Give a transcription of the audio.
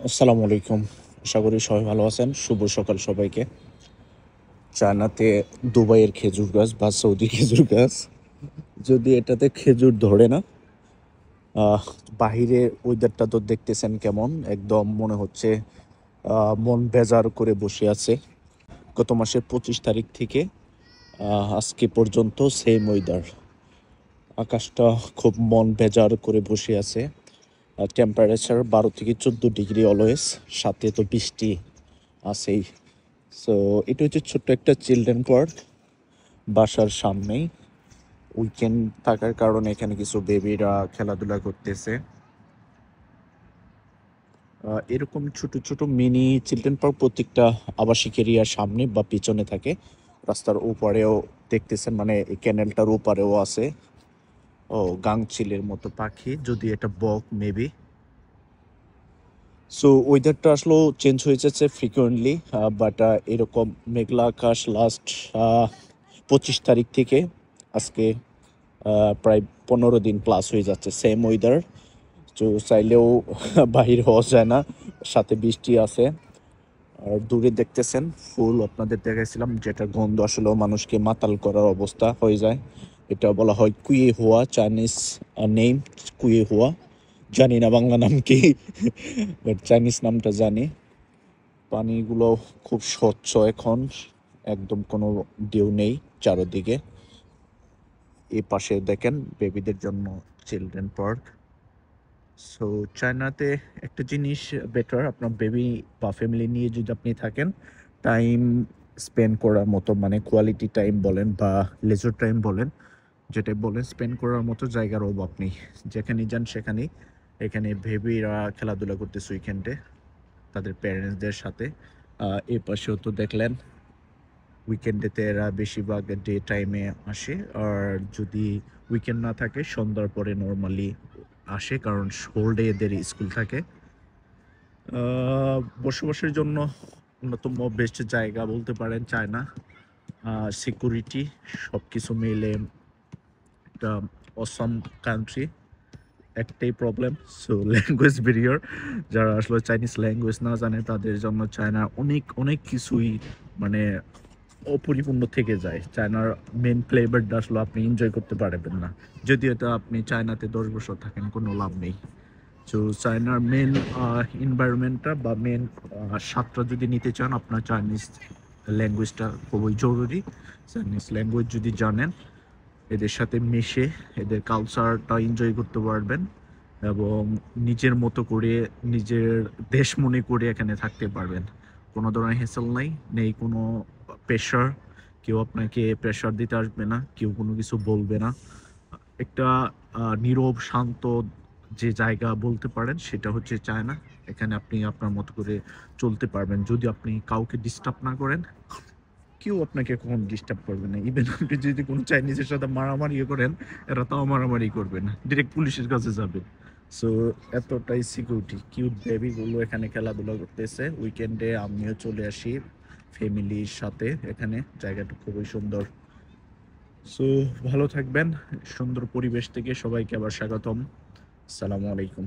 আসসালামু আলাইকুম। আশা করি সবাই ভালো আছেন। শুভ সকাল সবাইকে। চায়নাতে দুবাইয়ের খেজুর গাছ বা সৌদি খেজুর গাছ, যদি এটাতে খেজুর ধরে না। আহ, বাহিরে ওয়েদারটা তো দেখতেছেন কেমন, একদম মনে হচ্ছে মন বেজার করে বসে আছে। গত মাসের 25 তারিখ থেকে আজকে পর্যন্ত সেম ওয়েদার। আকাশটা খুব মন বেজার করে বসে আছে। টেম্পারেচার 12 থেকে 14 ডিগ্রি অলওয়েজ, সাথে তো বৃষ্টি আছেই। সো এটা হচ্ছে ছোট্ট একটা চিলড্রেন পার্ক, বাসার সামনেই। উইকেন্ড থাকার কারণে এখানে কিছু বেবিরা খেলাধুলা করতেছে। এরকম ছোট ছোট মিনি চিলড্রেন পার্ক প্রত্যেকটা আবাসিক এরিয়ার সামনে বা পিছনে থাকে। রাস্তার ওপারেও দেখতেছেন, মানে এই ক্যানেলটার ওপারেও আছে। ও, গাংচিলের মতো পাখি, যদি এটা বক মেবি। সো ওয়েদারটা আসলেও চেঞ্জ হয়ে যাচ্ছে ফ্রিকুয়েন্টলি, বাট এরকম মেঘলা আকাশ লাস্ট 25 তারিখ থেকে আজকে প্রায় 15 দিন প্লাস হয়ে যাচ্ছে সেম ওয়েদার। তো চাইলেও বাহির হওয়া যায় না, সাথে বৃষ্টি আছে। আর দূরে দেখতেছেন ফুল, আপনাদের দেখাইছিলাম, যেটা গন্ধ আসলেও মানুষকে মাতাল করার অবস্থা হয়ে যায়। এটা বলা হয় কুয়ে হুয়া, চাইনিজ নেম কুয়ে হুয়া। জানি না বাংলা নাম কি, বাট চাইনিজ নামটা জানি। পানিগুলো খুব স্বচ্ছ এখন, একদম কোনো ঢেউ নেই চারদিকে। এই পাশে দেখেন বেবিদের জন্য চিলড্রেন পার্ক। সো চায়নাতে একটা জিনিস বেটার, আপনার বেবি বা ফ্যামিলি নিয়ে যদি আপনি থাকেন, টাইম স্পেন্ড করার মতো, মানে কোয়ালিটি টাইম বলেন বা লেজার টাইম বলেন, যেটাই বলেন, স্পেন্ড করার মতো জায়গার অভাব নেই। যেখানেই যান সেখানেই এখানে বেবিরা খেলাধুলা করতেছে উইকেন্ডে তাদের প্যারেন্টসদের সাথে। এই পাশেও তো দেখলেন, উইকেন্ডেতে এরা বেশিরভাগ ডে টাইমে আসে। আর যদি উইকেন্ড না থাকে সন্ধ্যার পরে নর্মালি আসে, কারণ হোল ডে এদের স্কুল থাকে। বসবাসের জন্য অন্যতম বেস্ট জায়গা বলতে পারেন চায়না। সিকিউরিটি সব কিছু মিলে একটা অসম কান্ট্রি। একটাই প্রবলেম, সো ল্যাঙ্গুয়েজ ব্যারিয়ার। যারা আসলে চাইনিজ ল্যাঙ্গুয়েজ না জানে তাদের জন্য চায়না অনেক অনেক কিছুই মানে অপরিপূর্ণ থেকে যায়। চায়নার মেন ফ্লেভারটা আসলে আপনি এনজয় করতে পারবেন না, যদি এটা আপনি চায়নাতে 10 বছর থাকেন, কোনো লাভ নেই। তো চায়নার মেন এনভায়রনমেন্টটা বা মেন স্বাদটা যদি নিতে চান, আপনার চাইনিজ ল্যাঙ্গুয়েজটা খুবই জরুরি। চাইনিজ ল্যাঙ্গুয়েজ যদি জানেন, এদের সাথে মিশে এদের কালচারটা এনজয় করতে পারবেন এবং নিজের মতো করে, নিজের দেশ মনে করে এখানে থাকতে পারবেন। কোনো ধরনের হ্যাসেল নাই, নেই কোনো প্রেশার। কেউ আপনাকে প্রেশার দিতে আসবে না, কেউ কোনো কিছু বলবে না। একটা নীরব শান্ত যে জায়গা বলতে পারেন, সেটা হচ্ছে চায়না। এখানে আপনি আপনার মতো করে চলতে পারবেন, যদি আপনি কাউকে ডিস্টার্ব না করেন। কেউ আপনাকে কখনো ডিস্টার্ব করবে না। ইভেন আপনি যদি কোনো চাইনিজের সাথে মারামারি করেন, এরা তাও মারামারি করবে না, ডিরেক্ট পুলিশের কাছে যাবে। সো এতটাই সিকিউরিটি। কিউট বেবিগুলো এখানে খেলাধুলা করতেছে। উইকেন্ডে আমিও চলে আসি ফ্যামিলির সাথে এখানে। জায়গাটা খুবই সুন্দর। সো ভালো থাকবেন। সুন্দর পরিবেশ থেকে সবাইকে আবার স্বাগতম। আসসালামু আলাইকুম।